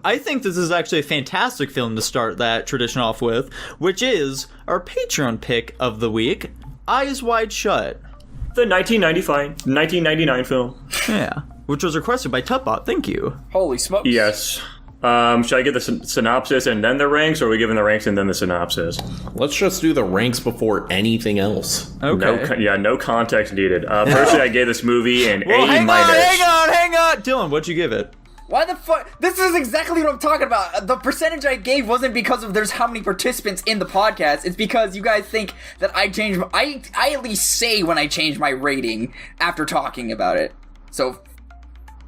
I think this is actually a fantastic film to start that tradition off with, which is our Patreon pick of the week, Eyes Wide Shut. The 1999 film. Yeah, which was requested by Tutbot. Thank you. Holy smokes. Yes. Should I give the synopsis and then the ranks, or are we giving the ranks and then the synopsis? Let's just do the ranks before anything else. Okay. No context needed. Personally, I gave this movie an A-. Hang on. Dylan, what'd you give it? Why the fuck? This is exactly what I'm talking about. The percentage I gave wasn't because of there's how many participants in the podcast. It's because you guys think that I changed. I at least say when I change my rating after talking about it. So,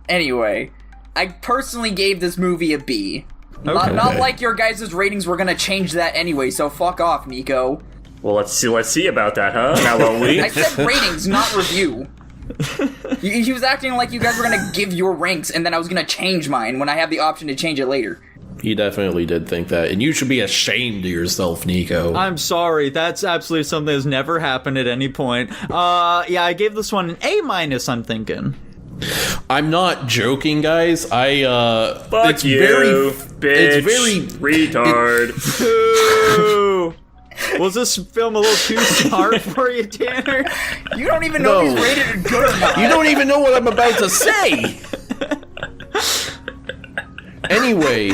anyway, I personally gave this movie a B. Okay. Not like your guys' ratings were gonna change that anyway. So fuck off, Nico. Well, let's see about that, huh? Now, won't we? I said ratings, not review. He was acting like you guys were gonna give your ranks and then I was gonna change mine when I have the option to change it later. He definitely did think that, and you should be ashamed of yourself, Nico. I'm sorry, that's absolutely something that's never happened at any point. Yeah, I gave this one an A-, I'm thinking. I'm not joking, guys. Fuck it's you, bitch, it's very retard. Ooh. Was this film a little too smart for you, Tanner? You don't even know if he's rated good or not. You don't even know what I'm about to say. Anyway,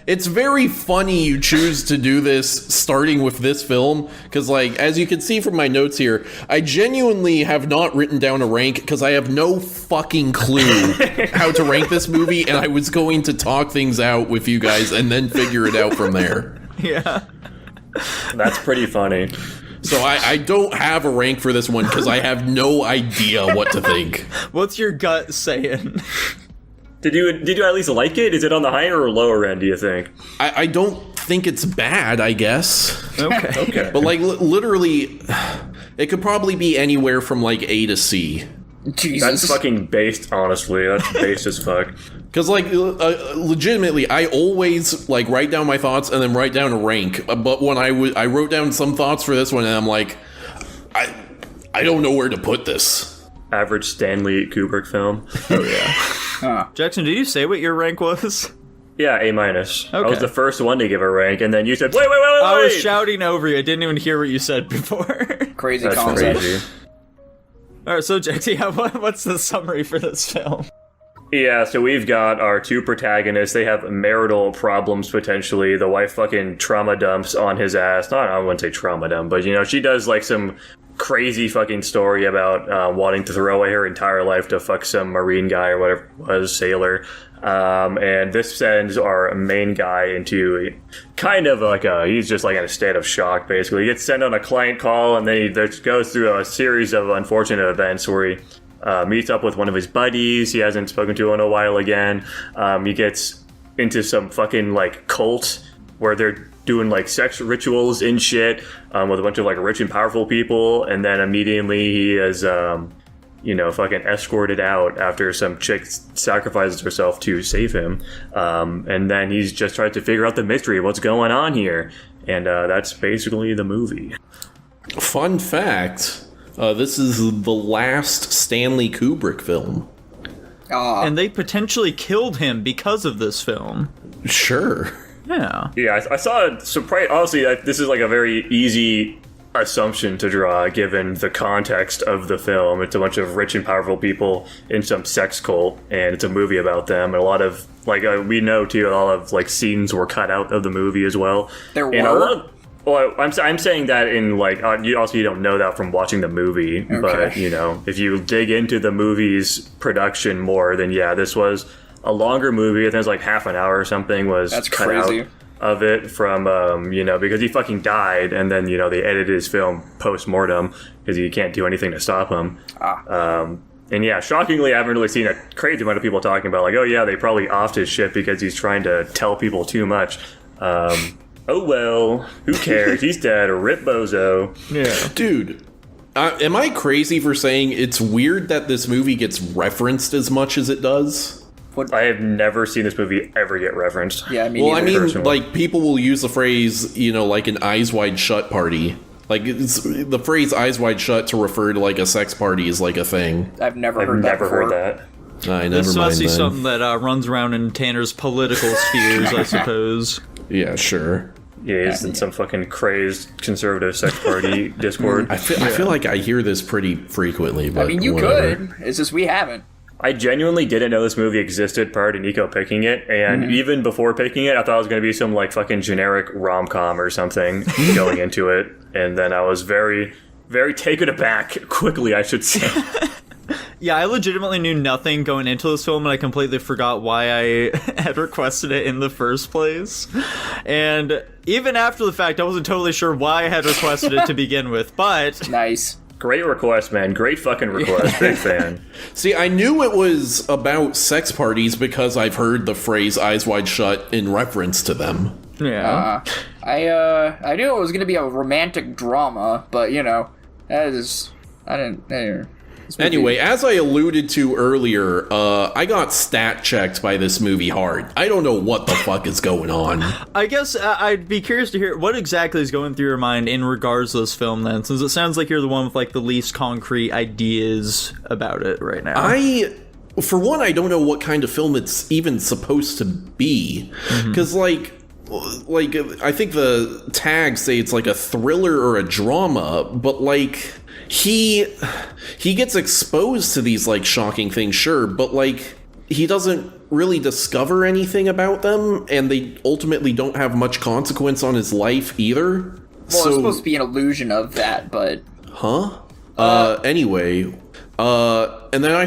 it's very funny you choose to do this starting with this film, because, like, as you can see from my notes here, I genuinely have not written down a rank because I have no fucking clue how to rank this movie, and I was going to talk things out with you guys and then figure it out from there. Yeah. That's pretty funny. So I don't have a rank for this one because I have no idea what to think. What's your gut saying? Did you at least like it? Is it on the higher or lower end, do you think? I don't think it's bad, I guess. Okay. But, like, literally, it could probably be anywhere from, like, A to C. Jesus. That's fucking based, honestly. That's based as fuck. Because, like, legitimately, I always, like, write down my thoughts and then write down a rank. But when I wrote down some thoughts for this one, and I'm like, I don't know where to put this. Average Stanley Kubrick film. Oh, yeah. Jackson, did you say what your rank was? Yeah, A-. Okay. I was the first one to give a rank, and then you said, wait! I was shouting over you. I didn't even hear what you said before. Crazy That's concept. crazy. Alright, so Jackson, what's the summary for this film? Yeah, so we've got our two protagonists. They have marital problems, potentially. The wife fucking trauma dumps on his ass. I wouldn't say trauma dump, but, you know, she does, like, some crazy fucking story about wanting to throw away her entire life to fuck some marine guy or whatever it was, sailor. And this sends our main guy into kind of like he's just like in a state of shock, basically. He gets sent on a client call, and then he goes through a series of unfortunate events where he meets up with one of his buddies he hasn't spoken to in a while again. He gets into some fucking, like, cult where they're doing, like, sex rituals and shit with a bunch of, like, rich and powerful people, and then immediately he is fucking escorted out after some chick sacrifices herself to save him. And then he's just trying to figure out the mystery of what's going on here. And that's basically the movie. Fun fact, this is the last Stanley Kubrick film. And they potentially killed him because of this film. Sure. Yeah. Yeah, I saw a surprise. Honestly, this is like a very easy assumption to draw given the context of the film. It's a bunch of rich and powerful people in some sex cult, and it's a movie about them. And a lot of, like, we know too, a lot of, like, scenes were cut out of the movie as well. There and were? a lot of, well, I'm saying that in, like, you don't know that from watching the movie, Okay. but, you know, if you dig into the movie's production more, then yeah, this was a longer movie. I think it was like half an hour or something was That's cut crazy. out of it from, because he fucking died, and then, they edited his film post-mortem because you can't do anything to stop him. And yeah, shockingly, I haven't really seen a crazy amount of people talking about, like, oh yeah, they probably offed his shit because he's trying to tell people too much. Oh well, who cares? He's dead, or rip bozo. Yeah. Dude, am I crazy for saying it's weird that this movie gets referenced as much as it does? I have never seen this movie ever get referenced. Yeah, Well, I mean, personally. like, people will use the phrase, like an Eyes Wide Shut party. Like, the phrase Eyes Wide Shut to refer to, like, a sex party is, like, a thing. I've never I've heard that never before. heard that. never This mind must be then. something that runs around in Tanner's political spheres, I suppose. Yeah, sure. Yeah, he's in some fucking crazy conservative sex party Discord. I feel like I hear this pretty frequently, but I mean, you whatever. could. It's just we haven't. I genuinely didn't know this movie existed prior to Nico picking it, and even before picking it, I thought it was going to be some like fucking generic rom-com or something going into it, and then I was very, very taken aback quickly, I should say. Yeah, I legitimately knew nothing going into this film, and I completely forgot why I had requested it in the first place. And even after the fact, I wasn't totally sure why I had requested it to begin with, but... Nice. Great request, man. Great fucking request. Big fan. See, I knew it was about sex parties because I've heard the phrase "Eyes Wide Shut" in reference to them. Yeah. I knew it was gonna be a romantic drama, but you know, I didn't. Anyway, as I alluded to earlier, I got stat checked by this movie hard. I don't know what the fuck is going on. I guess I'd be curious to hear what exactly is going through your mind in regards to this film then, since it sounds like you're the one with like the least concrete ideas about it right now. For one, I don't know what kind of film it's even supposed to be. Because, like, I think the tags say it's like a thriller or a drama, but, like, he gets exposed to these, like, shocking things, sure, but, like, he doesn't really discover anything about them, and they ultimately don't have much consequence on his life either. Well, it's supposed to be an illusion of that, but... Huh? Anyway, and then I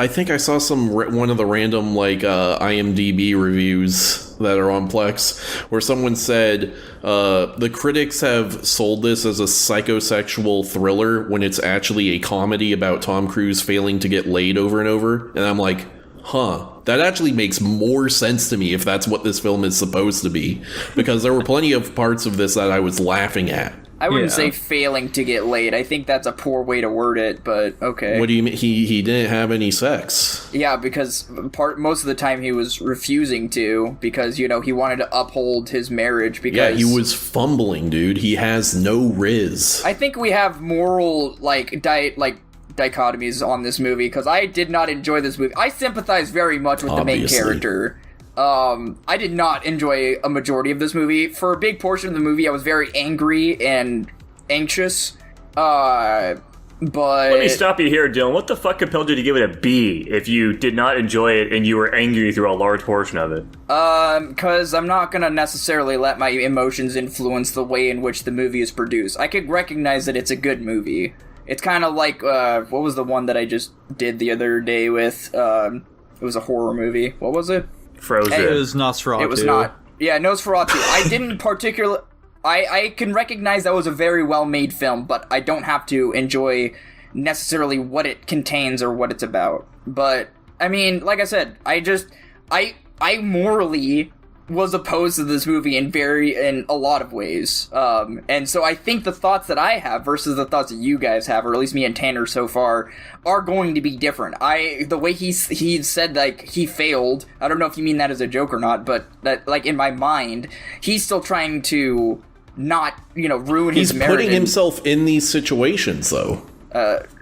think I saw one of the random, like, IMDb reviews that are on Plex, where someone said, the critics have sold this as a psychosexual thriller when it's actually a comedy about Tom Cruise failing to get laid over and over, and I'm like, huh, that actually makes more sense to me if that's what this film is supposed to be, because there were plenty of parts of this that I was laughing at. I wouldn't Yeah. say failing to get laid. I think that's a poor way to word it, but okay. What do you mean? He didn't have any sex. Yeah, because most of the time he was refusing to, because, you know, he wanted to uphold his marriage because... Yeah, he was fumbling, dude. He has no riz. I think we have moral, dichotomies on this movie, because I did not enjoy this movie. I sympathize very much with the main Obviously. character. I did not enjoy a majority of this movie. For a big portion of the movie, I was very angry and anxious. But... Let me stop you here, Dylan. What the fuck compelled you to give it a B if you did not enjoy it and you were angry through a large portion of it? Because I'm not gonna necessarily let my emotions influence the way in which the movie is produced. I could recognize that it's a good movie. It's kind of like, what was the one that I just did the other day with, it was a horror movie. What was it? Frozen. It was Nosferatu. It was not. Yeah, Nosferatu. I didn't particularly... I can recognize that was a very well-made film, but I don't have to enjoy necessarily what it contains or what it's about. But, I mean, like I said, I morally was opposed to this movie in a lot of ways. And so I think the thoughts that I have versus the thoughts that you guys have, or at least me and Tanner so far, are going to be different. The way he said, like, he failed, I don't know if you mean that as a joke or not, but that, like, in my mind, he's still trying to not, you know, ruin his marriage. He's putting himself in these situations, though.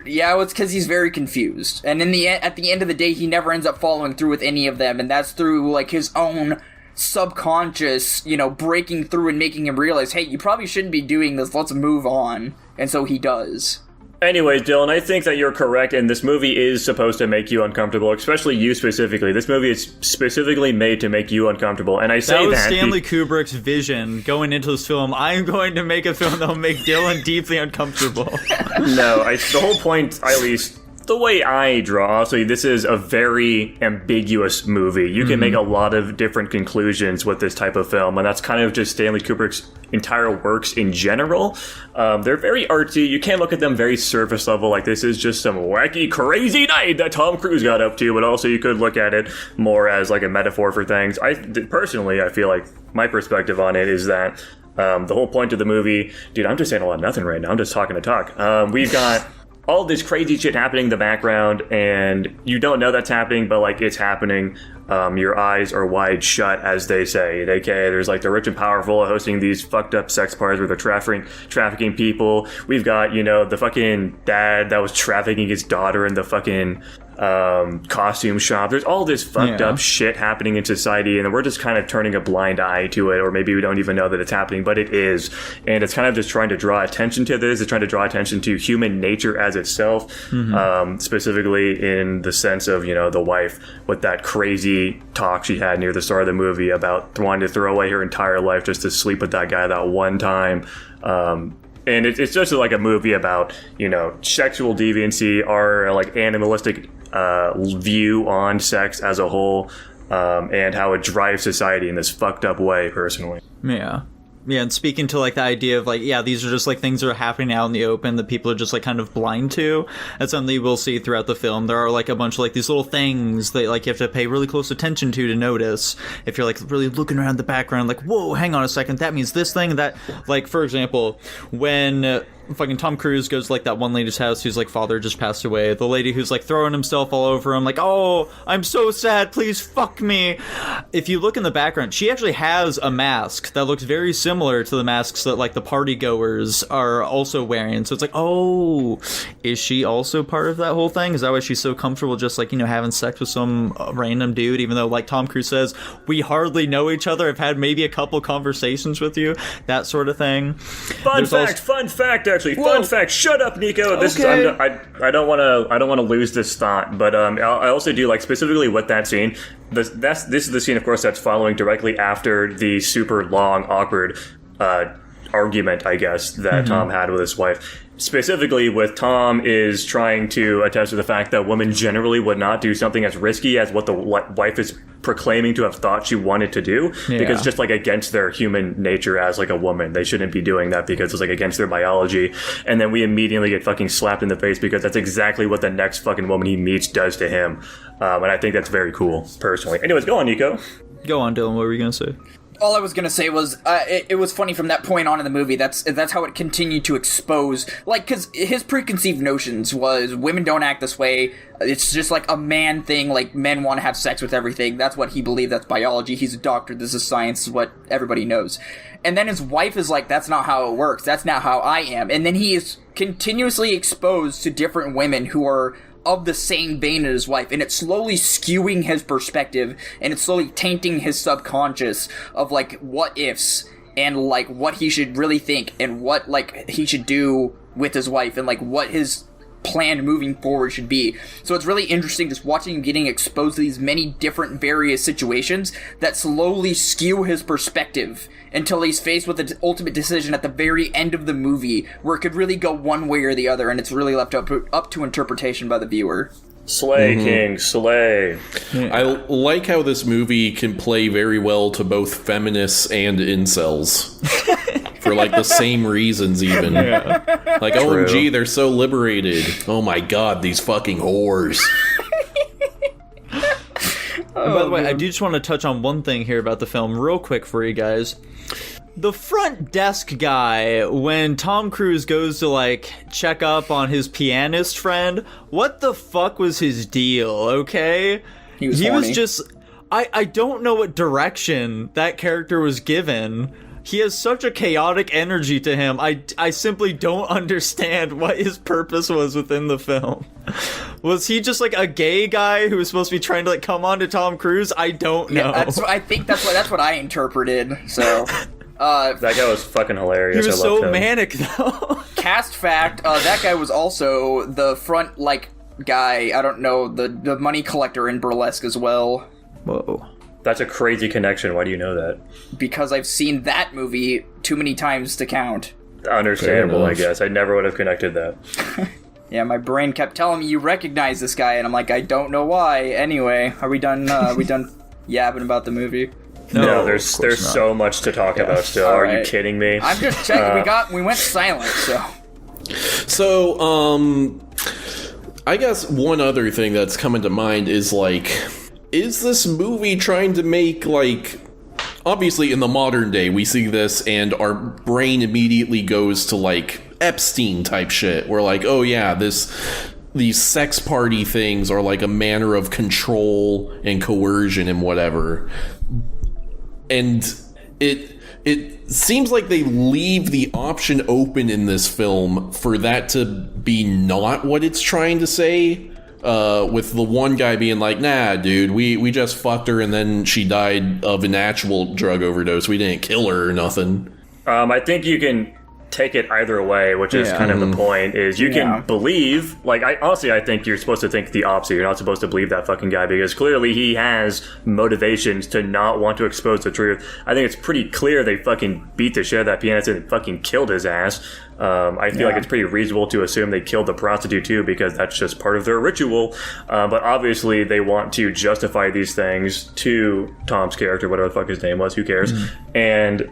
Yeah, well, it's because he's very confused. And at the end of the day, he never ends up following through with any of them, and that's through, like, his own subconscious, you know, breaking through and making him realize, hey, you probably shouldn't be doing this, let's move on. And so he does. Anyways, Dylan, I think that you're correct, and this movie is supposed to make you uncomfortable, especially you specifically. This movie is specifically made to make you uncomfortable, and I say That was that... Stanley Kubrick's vision going into this film. I'm going to make a film that will make Dylan deeply uncomfortable. No, the whole point, at least the way I draw, so this is a very ambiguous movie. You can make a lot of different conclusions with this type of film, and that's kind of just Stanley Kubrick's entire works in general. They're very artsy. You can't look at them very surface level, like this is just some wacky, crazy night that Tom Cruise got up to, but also you could look at it more as like a metaphor for things. Personally, I feel like my perspective on it is that the whole point of the movie... Dude, I'm just saying a lot of nothing right now. I'm just talking to talk. We've got... all this crazy shit happening in the background, and you don't know that's happening, but, like, it's happening. Your eyes are wide shut, as they say. AKA, there's, like, the rich and powerful hosting these fucked up sex parties where they're trafficking people. We've got, you know, the fucking dad that was trafficking his daughter in the fucking costume shop. There's all this fucked up shit happening in society, and we're just kind of turning a blind eye to it, or maybe we don't even know that it's happening, but it is. And it's kind of just trying to draw attention to this. It's trying to draw attention to human nature as itself, specifically in the sense of, you know, the wife with that crazy talk she had near the start of the movie about wanting to throw away her entire life just to sleep with that guy that one time. And it's just like a movie about, you know, sexual deviancy, our like animalistic view on sex as a whole, and how it drives society in this fucked up way, personally. Yeah, and speaking to, like, the idea of, like, yeah, these are just, like, things that are happening out in the open that people are just, like, kind of blind to. That's something we'll see throughout the film. There are, like, a bunch of, like, these little things that, like, you have to pay really close attention to notice. If you're, like, really looking around the background, like, whoa, hang on a second, that means this thing, that, like, for example, when fucking Tom Cruise goes to, like, that one lady's house whose, like, father just passed away, the lady who's, like, throwing himself all over him, like, oh, I'm so sad, please fuck me. If you look in the background, she actually has a mask that looks very similar to the masks that, like, the party goers are also wearing. So it's like, oh, is she also part of that whole thing? Is that why she's so comfortable just, like, you know, having sex with some random dude, even though, like Tom Cruise says, we hardly know each other, I've had maybe a couple conversations with you, that sort of thing. Fun fact, actually. Fun fact. Shut up, Nico. This is. I don't want to lose this thought, but I also do like specifically with that scene. This is the scene, of course, that's following directly after the super long, awkward argument, I guess, that Tom had with his wife. Specifically with Tom is trying to attest to the fact that women generally would not do something as risky as what the wife is proclaiming to have thought she wanted to do, because it's just like against their human nature as like a woman. They shouldn't be doing that because it's like against their biology. And then we immediately get fucking slapped in the face because that's exactly what the next fucking woman he meets does to him. And I think that's very cool, personally. Anyways, go on, Nico. Go on, Dylan, what were you gonna say? All I was gonna say was, it was funny from that point on in the movie. That's how it continued to expose, like, because his preconceived notions was women don't act this way. It's just like a man thing. Like, men want to have sex with everything. That's what he believed. That's biology. He's a doctor. This is science. This is what everybody knows. And then his wife is like, that's not how it works. That's not how I am. And then he is continuously exposed to different women who are of the same vein as his wife, and it's slowly skewing his perspective, and it's slowly tainting his subconscious of, like, what ifs, and, like, what he should really think, and what, like, he should do with his wife, and, like, what his plan moving forward should be. So it's really interesting just watching him getting exposed to these many different various situations that slowly skew his perspective until he's faced with the ultimate decision at the very end of the movie where it could really go one way or the other, and it's really left up to interpretation by the viewer. Slay, King, slay. I like how this movie can play very well to both feminists and incels. For, like, the same reasons, even. Yeah. Like, True. OMG, they're so liberated. Oh my god, these fucking whores. By the way, I do just want to touch on one thing here about the film real quick for you guys. The front desk guy, when Tom Cruise goes to, like, check up on his pianist friend, what the fuck was his deal, okay? He was just... I don't know what direction that character was given. He has such a chaotic energy to him. I simply don't understand what his purpose was within the film. Was he just like a gay guy who was supposed to be trying to like come on to Tom Cruise? I don't know. Yeah, I think that's what I interpreted. So that guy was fucking hilarious. He was so manic though. Cast fact: that guy was also the front like guy. I don't know, the money collector in Burlesque as well. Whoa. That's a crazy connection. Why do you know that? Because I've seen that movie too many times to count. Understandable, I guess. I never would have connected that. Yeah, my brain kept telling me you recognize this guy, and I'm like, I don't know why. Anyway, are we done? We done yabbing about the movie? No, there's so much to talk about still. Are you kidding me? I'm just checking. We went silent, so. So, I guess one other thing that's coming to mind is like, is this movie trying to make, like, obviously in the modern day we see this and our brain immediately goes to like Epstein type shit. We're like, oh yeah, these sex party things are like a manner of control and coercion and whatever. And it seems like they leave the option open in this film for that to be not what it's trying to say. with the one guy being like, nah, dude, we just fucked her and then she died of an actual drug overdose. We didn't kill her or nothing. I think you can take it either way, which is kind of the point, is you can believe, like, I think you're supposed to think the opposite. You're not supposed to believe that fucking guy, because clearly he has motivations to not want to expose the truth. I think it's pretty clear they fucking beat the shit out of that pianist and fucking killed his ass. I feel like it's pretty reasonable to assume they killed the prostitute too, because that's just part of their ritual. But obviously they want to justify these things to Tom's character, whatever the fuck his name was, who cares. And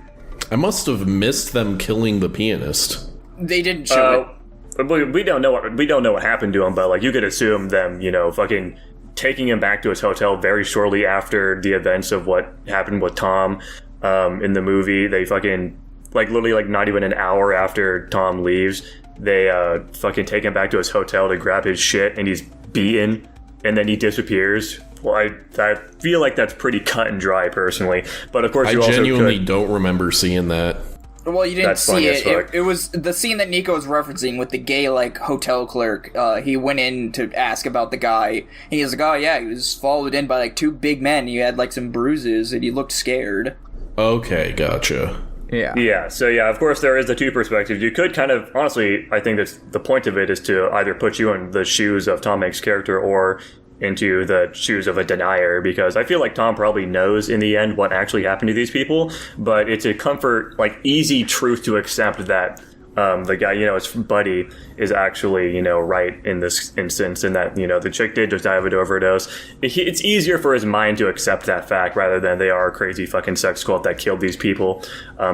I must have missed them killing the pianist. They didn't show it. We don't know what happened to him, but like you could assume them, fucking taking him back to his hotel very shortly after the events of what happened with Tom in the movie. They fucking, like, literally, like, not even an hour after Tom leaves, they fucking take him back to his hotel to grab his shit, and he's beaten, and then he disappears. Well, I feel like that's pretty cut and dry, personally. But of course, I genuinely don't remember seeing that. Well, you didn't see it. It was the scene that Nico was referencing with the gay, like, hotel clerk. He went in to ask about the guy. And he was like, oh, yeah, he was followed in by, like, two big men. He had, like, some bruises, and he looked scared. Okay, gotcha. Yeah, so yeah, of course there is the two perspectives. You could kind of, honestly, I think that's the point of it, is to either put you in the shoes of Tom Hanks' character or into the shoes of a denier, because I feel like Tom probably knows in the end what actually happened to these people, but it's a comfort, like, easy truth to accept that the guy, his buddy is actually, right in this instance, and that, the chick did just die of an overdose. It's easier for his mind to accept that fact rather than they are a crazy fucking sex cult that killed these people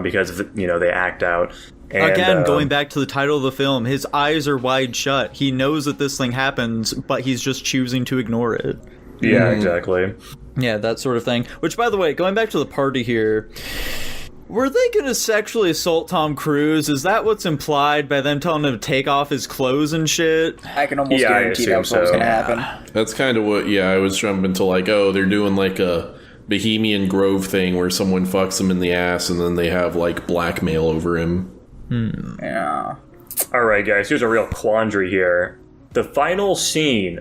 because, they act out. And, again, going back to the title of the film, his eyes are wide shut. He knows that this thing happens, but he's just choosing to ignore it. Yeah, exactly. Yeah, that sort of thing. Which, by the way, going back to the party here, were they going to sexually assault Tom Cruise? Is that what's implied by them telling him to take off his clothes and shit? I can almost guarantee that's what was going to happen. That's kind of what, I was jumping to, like, oh, they're doing like a Bohemian Grove thing where someone fucks him in the ass and then they have, like, blackmail over him. Yeah. Alright, guys, here's a real quandary here. The final scene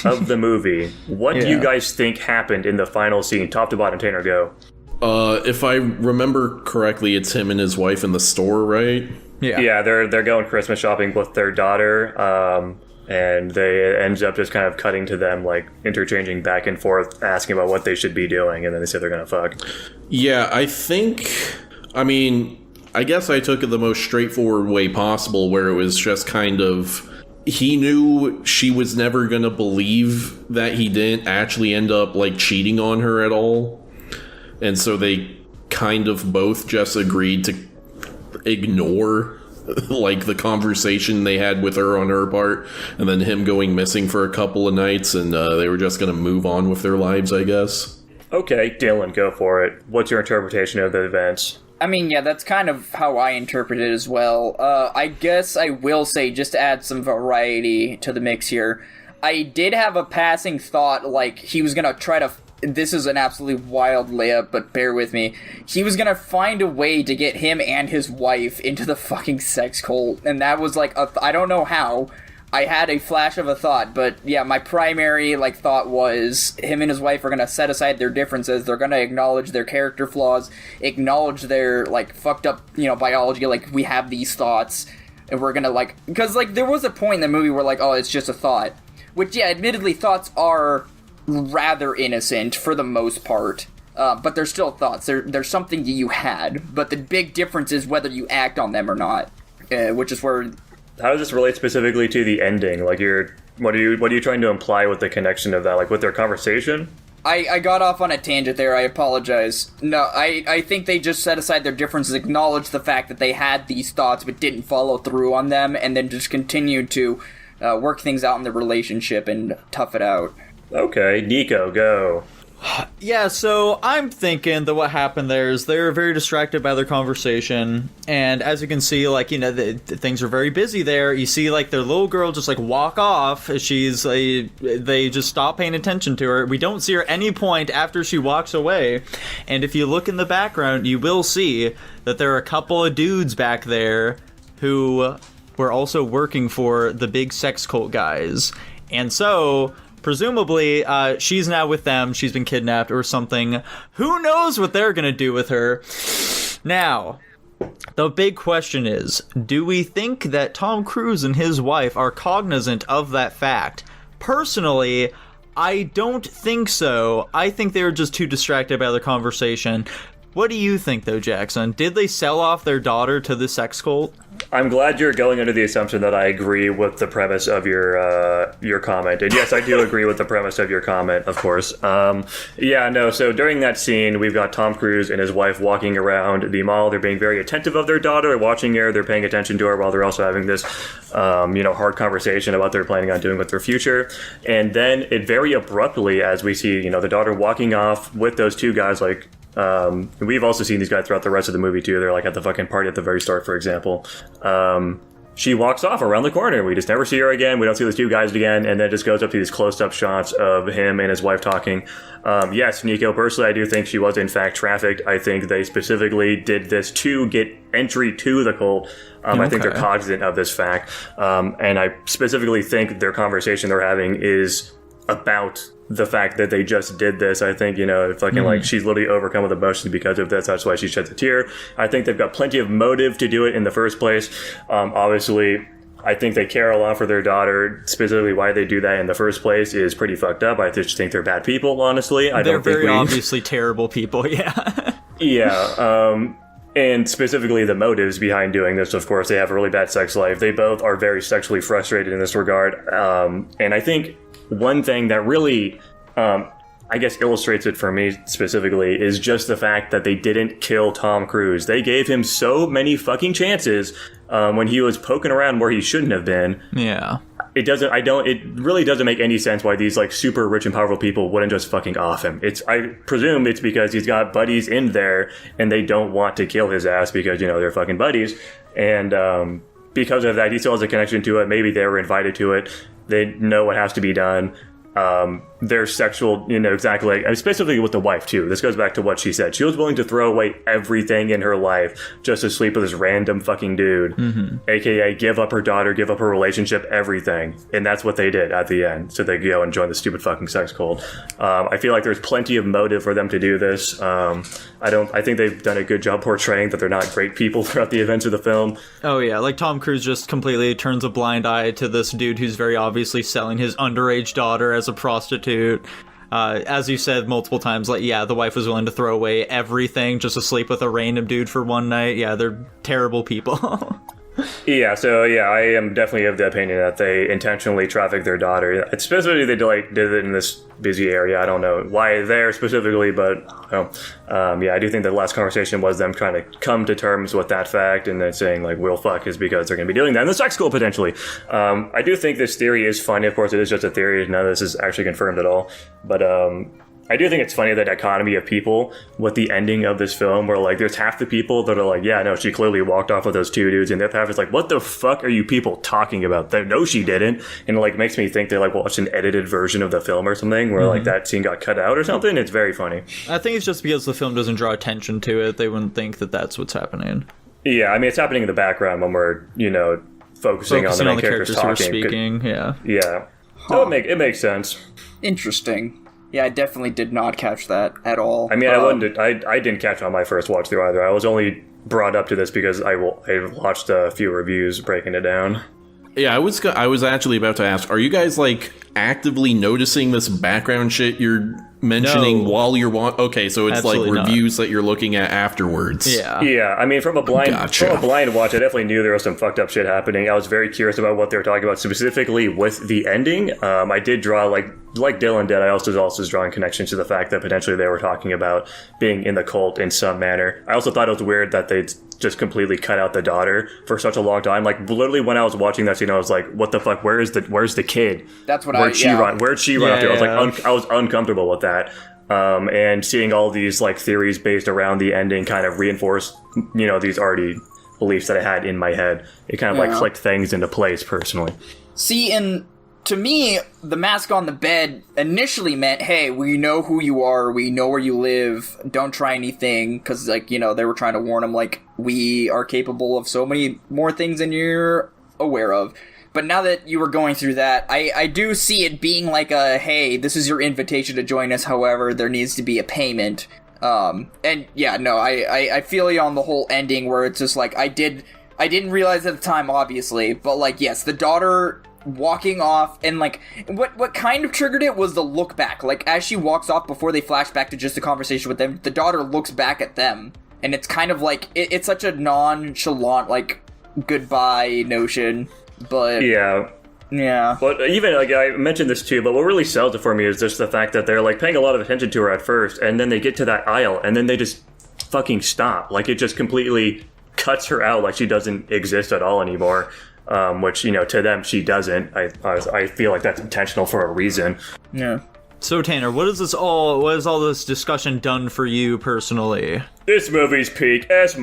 of the movie, what do you guys think happened in the final scene? Top to bottom, Tanner, go. If I remember correctly, it's him and his wife in the store, right? Yeah, they're going Christmas shopping with their daughter, and they ends up just kind of cutting to them, like, interchanging back and forth, asking about what they should be doing, and then they say they're gonna fuck. Yeah, I guess I took it the most straightforward way possible, where it was just kind of, he knew she was never gonna believe that he didn't actually end up, like, cheating on her at all. And so they kind of both just agreed to ignore, like, the conversation they had with her on her part, and then him going missing for a couple of nights, and they were just gonna move on with their lives, I guess. Okay, Dylan, go for it. What's your interpretation of the events? I mean, yeah, that's kind of how I interpret it as well. I guess I will say, just to add some variety to the mix here, I did have a passing thought, like, he was gonna try to... This is an absolutely wild layup, but bear with me. He was gonna find a way to get him and his wife into the fucking sex cult, and that was, like, I don't know how. I had a flash of a thought, but yeah, my primary, like, thought was him and his wife are gonna set aside their differences, they're gonna acknowledge their character flaws, acknowledge their, like, fucked up, biology, like, we have these thoughts, and we're gonna, like, because, like, there was a point in the movie where, like, oh, it's just a thought. Which, yeah, admittedly, thoughts are rather innocent for the most part, but they're still thoughts. They're something that you had, but the big difference is whether you act on them or not, which is where... How does this relate specifically to the ending? Like, what are you trying to imply with the connection of that? Like, with their conversation? I got off on a tangent there, I apologize. No, I think they just set aside their differences, acknowledged the fact that they had these thoughts but didn't follow through on them, and then just continued to work things out in the relationship and tough it out. Okay, Nico, go. Yeah, so I'm thinking that what happened there is they were very distracted by their conversation, and as you can see, like, things are very busy there. You see, like, their little girl just, like, walk off. They just stop paying attention to her. We don't see her any point after she walks away, and if you look in the background, you will see that there are a couple of dudes back there who were also working for the big sex cult guys, and so... presumably, she's now with them. She's been kidnapped or something. Who knows what they're gonna do with her? Now, the big question is, do we think that Tom Cruise and his wife are cognizant of that fact? Personally, I don't think so. I think they were just too distracted by the conversation. What do you think, though, Jackson? Did they sell off their daughter to the sex cult? I'm glad you're going under the assumption that I agree with the premise of your comment. And yes, I do agree with the premise of your comment, of course. So during that scene, we've got Tom Cruise and his wife walking around the mall. They're being very attentive of their daughter. They're watching her. They're paying attention to her while they're also having this, hard conversation about what they're planning on doing with their future. And then it very abruptly, as we see, the daughter walking off with those two guys, like, we've also seen these guys throughout the rest of the movie too. They're like at the fucking party at the very start, for example. She walks off around the corner. We just never see her again. We don't see the two guys again, and then it just goes up to these close-up shots of him and his wife talking. Yes, Nico, personally, I do think she was in fact trafficked. I think they specifically did this to get entry to the cult. I think they're cognizant of this fact. And I specifically think their conversation they're having is about the fact that they just did this. I think, like she's literally overcome with emotions because of this. That's why she sheds a tear. I think they've got plenty of motive to do it in the first place. Obviously, I think they care a lot for their daughter. Specifically, why they do that in the first place is pretty fucked up. I just think they're bad people, honestly. They're very obviously terrible people, yeah. Yeah, and specifically the motives behind doing this, of course, they have a really bad sex life. They both are very sexually frustrated in this regard. And I think one thing that really, illustrates it for me specifically is just the fact that they didn't kill Tom Cruise. They gave him so many fucking chances when he was poking around where he shouldn't have been. Yeah. It really doesn't make any sense why these like super rich and powerful people wouldn't just fucking off him. I presume it's because he's got buddies in there and they don't want to kill his ass because, they're fucking buddies. And because of that, he still has a connection to it. Maybe they were invited to it. They know what has to be done. Their sexual, exactly, specifically with the wife too. This goes back to what she said. She was willing to throw away everything in her life just to sleep with this random fucking dude, aka give up her daughter, give up her relationship, everything. And that's what they did at the end. So they go and join the stupid fucking sex cult. I feel like there's plenty of motive for them to do this. I think they've done a good job portraying that they're not great people throughout the events of the film. Oh yeah, like Tom Cruise just completely turns a blind eye to this dude who's very obviously selling his underage daughter as a prostitute. As you said multiple times, the wife was willing to throw away everything just to sleep with a random dude for one night. Yeah, they're terrible people. I am definitely of the opinion that they intentionally trafficked their daughter. Specifically, they did it in this busy area. I don't know why there specifically, but I do think the last conversation was them trying to come to terms with that fact, and then saying like, "We'll fuck," is because they're going to be doing that in the sex school potentially. I do think this theory is funny. Of course, it is just a theory. None of this is actually confirmed at all, but I do think it's funny, the dichotomy of people with the ending of this film, where like there's half the people that are like, yeah, no, she clearly walked off with those two dudes, and the other half is like, what the fuck are you people talking about? They know she didn't, and it like makes me think they like watched an edited version of the film or something, where like that scene got cut out or something. It's very funny. I think it's just because the film doesn't draw attention to it. They wouldn't think that that's what's happening. Yeah, I mean, it's happening in the background when we're focusing on the main characters talking. Who are speaking. Yeah. So it makes sense. Interesting. Yeah, I definitely did not catch that at all. I mean, I didn't catch it on my first watch through either. I was only brought up to this because I watched a few reviews breaking it down. Yeah, I was actually about to ask, are you guys like actively noticing this background shit you're mentioning while you're okay, so it's absolutely like reviews that you're looking at afterwards. Yeah, I mean, from a blind watch, I definitely knew there was some fucked up shit happening. I was very curious about what they were talking about, specifically with the ending. I did draw, like Dylan did, I also was drawing connections to the fact that potentially they were talking about being in the cult in some manner. I also thought it was weird that they'd just completely cut out the daughter for such a long time. Like, literally when I was watching that scene, I was like, what the fuck, where's the kid? That's what Where'd she run after? I was I was uncomfortable with that. And seeing all these like theories based around the ending kind of reinforced, these already beliefs that I had in my head. It kind of like clicked things into place personally. See, and to me, the mask on the bed initially meant, hey, we know who you are, we know where you live, don't try anything, because, like, they were trying to warn him, like, we are capable of so many more things than you're aware of. But now that you were going through that, I do see it being like a, hey, this is your invitation to join us, however, there needs to be a payment. And yeah, no, I feel you on the whole ending where it's just like, I didn't realize at the time, obviously, but like, yes, the daughter walking off, and like, what kind of triggered it was the look back. Like, as she walks off before they flash back to just a conversation with them, the daughter looks back at them, and it's kind of like, it's such a nonchalant, like, goodbye notion, but... Yeah. But even, like, I mentioned this too, but what really sells it for me is just the fact that they're, like, paying a lot of attention to her at first, and then they get to that aisle, and then they just fucking stop. Like, it just completely cuts her out, like she doesn't exist at all anymore. Which, you know, to them, she doesn't. I feel like that's intentional for a reason. Yeah. So, Tanner, what has all this discussion done for you personally? This movie's peak, S-.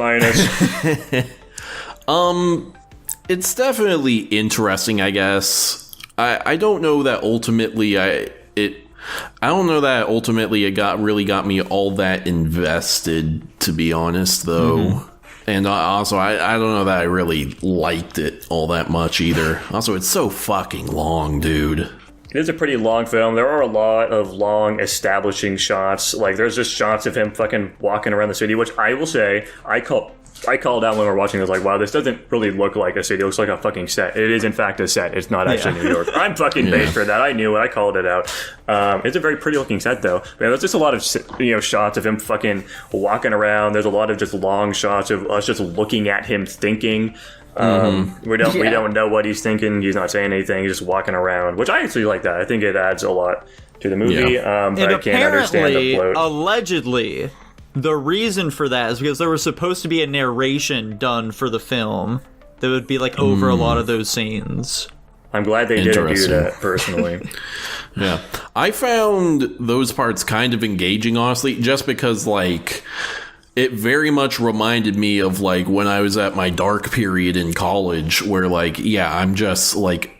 It's definitely interesting, I guess. I don't know that ultimately it got me all that invested, to be honest, though. Mm-hmm. And also, I don't know that I really liked it all that much either. Also, it's so fucking long, dude. It is a pretty long film. There are a lot of long establishing shots. Like, there's just shots of him fucking walking around the city, which I will say, I called out when we were watching. I was like, wow, this doesn't really look like a city. It looks like a fucking set. It is, in fact, a set. It's not actually New York. I'm fucking based for that. I knew it. I called it out. It's a very pretty looking set, though. Man, there's just a lot of, you know, shots of him fucking walking around. There's a lot of just long shots of us just looking at him thinking. We don't know what he's thinking. He's not saying anything. He's just walking around, which I actually like that. I think it adds a lot to the movie. But and I can't understand the plot. Allegedly, the reason for that is because there was supposed to be a narration done for the film that would be like over a lot of those scenes. I'm glad they didn't do that, personally. Yeah. I found those parts kind of engaging, honestly, just because, like, it very much reminded me of, like, when I was at my dark period in college where, like, yeah, I'm just, like,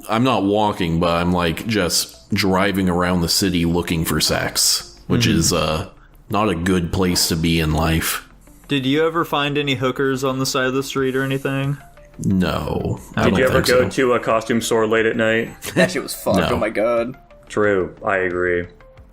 I'm not walking, but I'm, like, just driving around the city looking for sex, which is not a good place to be in life. Did you ever find any hookers on the side of the street or anything? No. Did you ever go to a costume store late at night? That shit was fucked. No. Oh my god. True. I agree.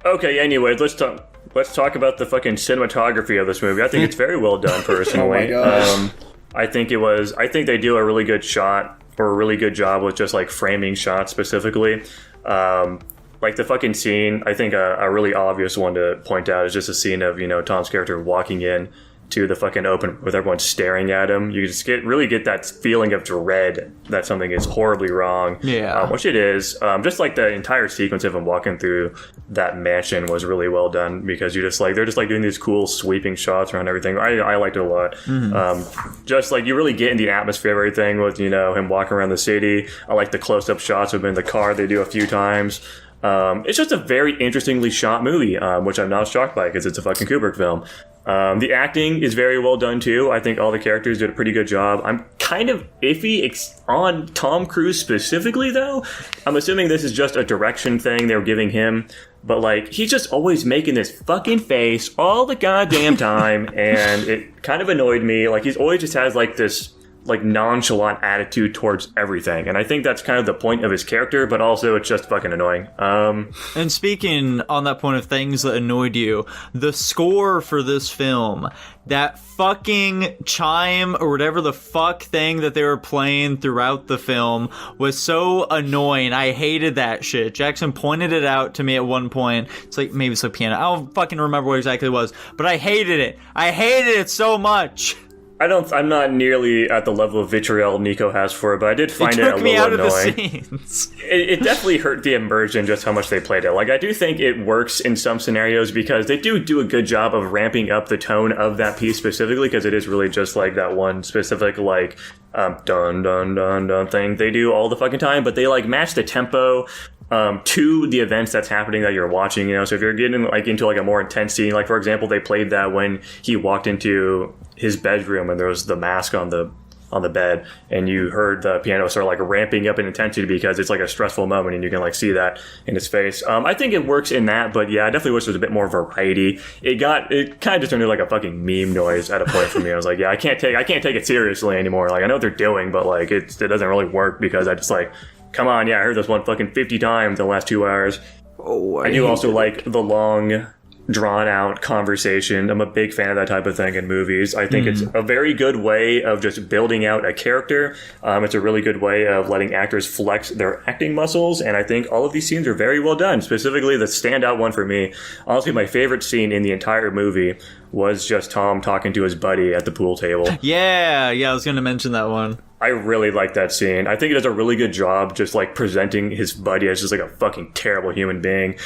Okay, anyways, let's talk about the fucking cinematography of this movie. I think it's very well done, personally. Oh my gosh. I think they do a really good shot, or a really good job with just, like, framing shots specifically. Like, the fucking scene, I think a really obvious one to point out is just a scene of, you know, Tom's character walking in to the fucking open with everyone staring at him. You just really get that feeling of dread that something is horribly wrong. Yeah. Which it is. Just like the entire sequence of him walking through that mansion was really well done, because they're just like doing these cool sweeping shots around everything. I liked it a lot. Mm-hmm. Just like you really get in the atmosphere of everything with, you know, him walking around the city. I like the close-up shots of him in the car they do a few times. It's just a very interestingly shot movie, which I'm not shocked by because it's a fucking Kubrick film. The acting is very well done too. I think all the characters did a pretty good job. I'm kind of iffy on Tom Cruise specifically, though. I'm assuming this is just a direction thing they were giving him. But, like, he's just always making this fucking face all the goddamn time, and it kind of annoyed me. Like, he's always just has, like, this, like, nonchalant attitude towards everything, and I think that's kind of the point of his character, but also it's just fucking annoying. And speaking on that point of things that annoyed you, the score for this film, that fucking chime or whatever the fuck thing that they were playing throughout the film was so annoying. I hated that shit. Jackson pointed it out to me at one point. It's like, maybe it's a piano. I don't fucking remember what exactly it was, but I hated it. I hated it so much. I'm not nearly at the level of vitriol Nico has for it, but I did find it a little annoying. It took me out of the scenes. It definitely hurt the immersion just how much they played it. Like, I do think it works in some scenarios because they do a good job of ramping up the tone of that piece specifically, because it is really just like that one specific, like, dun dun dun dun thing they do all the fucking time, but they, like, match the tempo to the events that's happening that you're watching, you know. So if you're getting, like, into, like, a more intense scene, like, for example, they played that when he walked into his bedroom and there was the mask on the on the bed, and you heard the piano start like ramping up in intensity because it's like a stressful moment, and you can like see that in his face. I think it works in that, but yeah, I definitely wish there was a bit more variety. It kind of just turned into like a fucking meme noise at a point for me. I was like, yeah, I can't take it seriously anymore. Like, I know what they're doing, but like it doesn't really work because I just like, come on, yeah, I heard this one fucking 50 times in the last 2 hours. Oh, I do also like the long, drawn-out conversation. I'm a big fan of that type of thing in movies. I think it's a very good way of just building out a character. It's a really good way of letting actors flex their acting muscles, and I think all of these scenes are very well done. Specifically, the standout one for me, honestly, my favorite scene in the entire movie was just Tom talking to his buddy at the pool table. Yeah, I was going to mention that one. I really like that scene. I think it does a really good job just like presenting his buddy as just like a fucking terrible human being,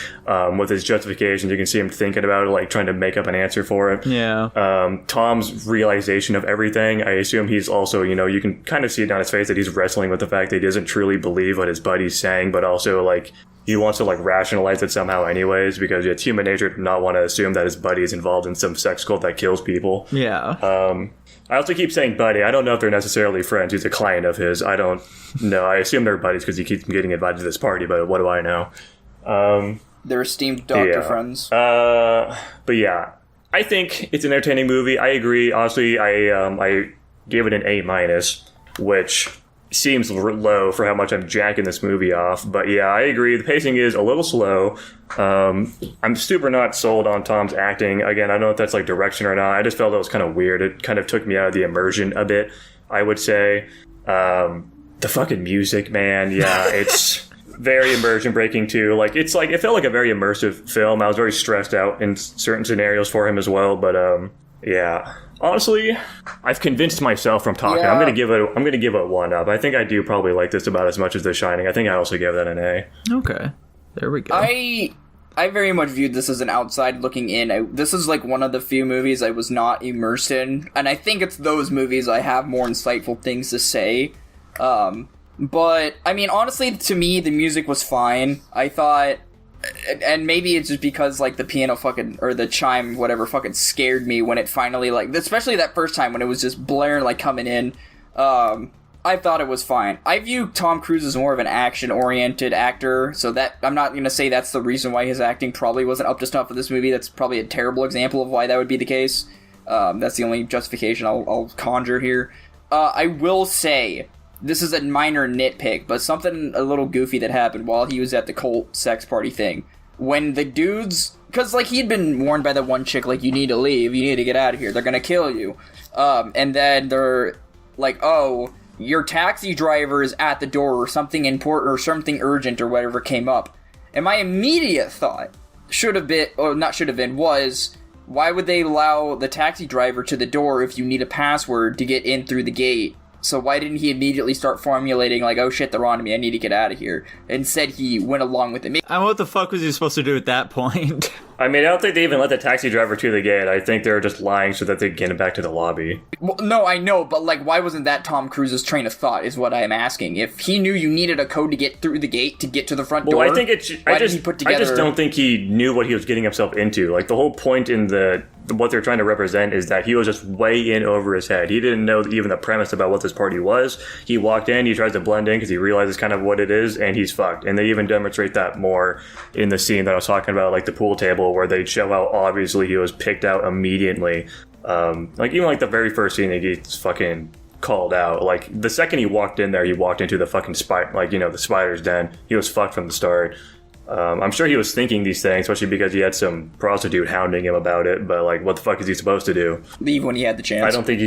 with his justifications. You can see him thinking about it, like trying to make up an answer for it. Yeah. Tom's realization of everything, I assume he's also, you can kind of see it down his face that he's wrestling with the fact that he doesn't truly believe what his buddy's saying, but also like he wants to like rationalize it somehow anyways, because it's human nature to not want to assume that his buddy is involved in some sex cult that kills people. Yeah. I also keep saying buddy. I don't know if they're necessarily friends. He's a client of his. I don't know. I assume they're buddies because he keeps getting invited to this party, but what do I know? They're esteemed doctor friends. But yeah, I think it's an entertaining movie. I agree. Honestly, I gave it an A-, which seems low for how much I'm jacking this movie off. But yeah, I agree. The pacing is a little slow. I'm super not sold on Tom's acting. Again, I don't know if that's like direction or not. I just felt it was kind of weird. It kind of took me out of the immersion a bit, I would say. The fucking music, man. Yeah, it's very immersion breaking too. Like it felt like a very immersive film. I was very stressed out in certain scenarios for him as well. But yeah. Honestly, I've convinced myself from talking. Yeah. I'm gonna give it 1 up. I think I do probably like this about as much as The Shining. I think I also gave that an A. Okay. There we go. I very much viewed this as an outside looking in. This is like one of the few movies I was not immersed in, and I think it's those movies I have more insightful things to say. But I mean, honestly, to me, the music was fine. I thought, and maybe it's just because like the piano or the chime, whatever, fucking scared me when it finally like, especially that first time when it was just blaring like coming in. I thought it was fine. I view Tom Cruise as more of an action-oriented actor, so that I'm not going to say that's the reason why his acting probably wasn't up to snuff for this movie. That's probably a terrible example of why that would be the case. That's the only justification I'll conjure here. I will say, this is a minor nitpick, but something a little goofy that happened while he was at the cult sex party thing. When the dudes... Because, like, he'd been warned by the one chick, like, you need to leave, you need to get out of here, they're gonna kill you. And then they're like, oh... your taxi driver is at the door or something important or something urgent or whatever came up. And my immediate thought was, why would they allow the taxi driver to the door if you need a password to get in through the gate? So why didn't he immediately start formulating like, oh shit, they're on to me, I need to get out of here? Instead, he went along with it. And what the fuck was he supposed to do at that point? I mean, I don't think they even let the taxi driver to the gate. I think they were just lying so that they could get him back to the lobby. Well, no, I know, but like, why wasn't that Tom Cruise's train of thought is what I am asking. If he knew you needed a code to get through the gate to get to the front door, I think I just don't think he knew what he was getting himself into. Like, the whole point in what they're trying to represent is that he was just way in over his head. He didn't know even the premise about what this party was. He walked in, he tries to blend in because he realizes kind of what it is, and he's fucked. And they even demonstrate that more in the scene that I was talking about, like the pool table, where they show how obviously he was picked out immediately. Like, even like the very first scene, he gets fucking called out. Like, the second he walked in there, he walked into the fucking the spider's den. He was fucked from the start. I'm sure he was thinking these things, especially because he had some prostitute hounding him about it. But like, what the fuck is he supposed to do? Leave when he had the chance. I don't think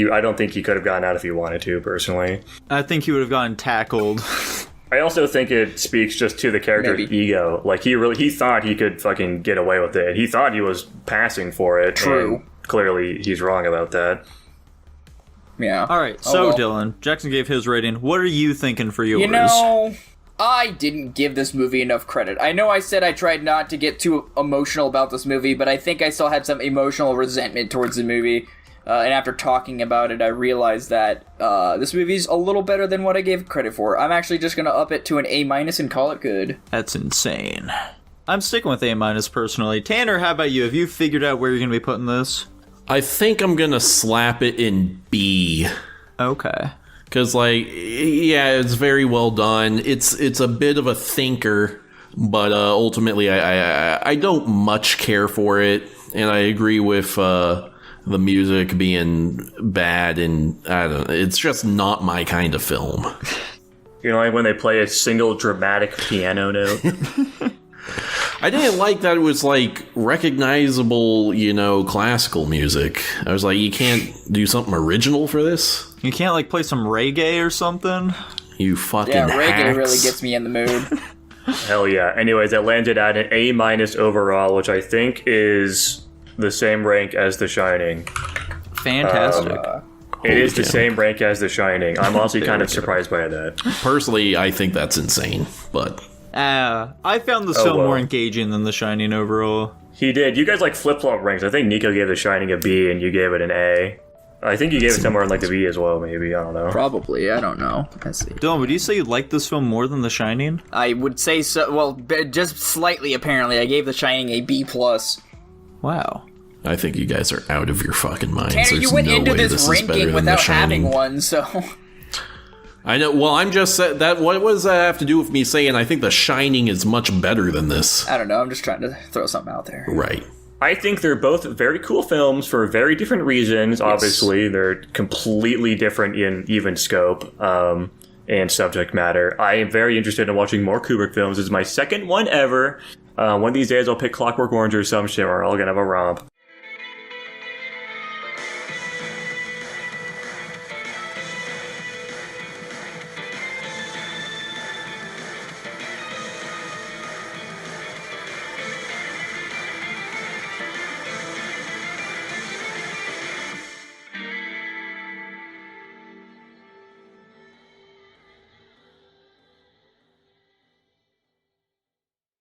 he could have gotten out if he wanted to. Personally, I think he would have gotten tackled. I also think it speaks just to the character's ego. Like, he thought he could fucking get away with it. He thought he was passing for it. True. Clearly, he's wrong about that. Yeah. All right. So, Dylan, Jackson gave his rating. What are you thinking for yours? You know, I didn't give this movie enough credit. I know I said I tried not to get too emotional about this movie, but I think I still had some emotional resentment towards the movie. And after talking about it, I realized that this movie's a little better than what I gave credit for. I'm actually just going to up it to an A- and call it good. That's insane. I'm sticking with A- personally. Tanner, how about you? Have you figured out where you're going to be putting this? I think I'm going to slap it in B. Okay. Because, like, yeah, it's very well done. It's a bit of a thinker, but ultimately I don't much care for it. And I agree with the music being bad, and I don't know, it's just not my kind of film. You know, like when they play a single dramatic piano note. I didn't like that it was, like, recognizable, you know, classical music. I was like, you can't do something original for this? You can't, like, play some reggae or something? You fucking reggae hacks. really gets me in the mood. Hell yeah. Anyways, it landed at an A- overall, which I think is the same rank as The Shining. Fantastic. It is the cow. same rank as The Shining. I'm honestly kind of surprised by that. Personally, I think that's insane, but... I found this film well. more engaging than The Shining overall. He did. You guys like flip-flop ranks. I think Nico gave The Shining a B and you gave it an A. I think you gave it somewhere in like the B as well, maybe. I don't know. Probably, I don't know. Let's see. Dylan, would you say you like this film more than The Shining? I would say so. Well, just slightly. Apparently, I gave The Shining a B+. Wow. I think you guys are out of your fucking minds. Tanner, There's you went no into way this is better ranking than without The Shining. having one, so... I know. Well, I'm just that. What does that have to do with me saying I think The Shining is much better than this? I don't know, I'm just trying to throw something out there. Right. I think they're both very cool films for very different reasons. Obviously, they're completely different in even scope and subject matter. I am very interested in watching more Kubrick films. This is my second one ever. One of these days, I'll pick Clockwork Orange or some shit, or I'll get have a romp.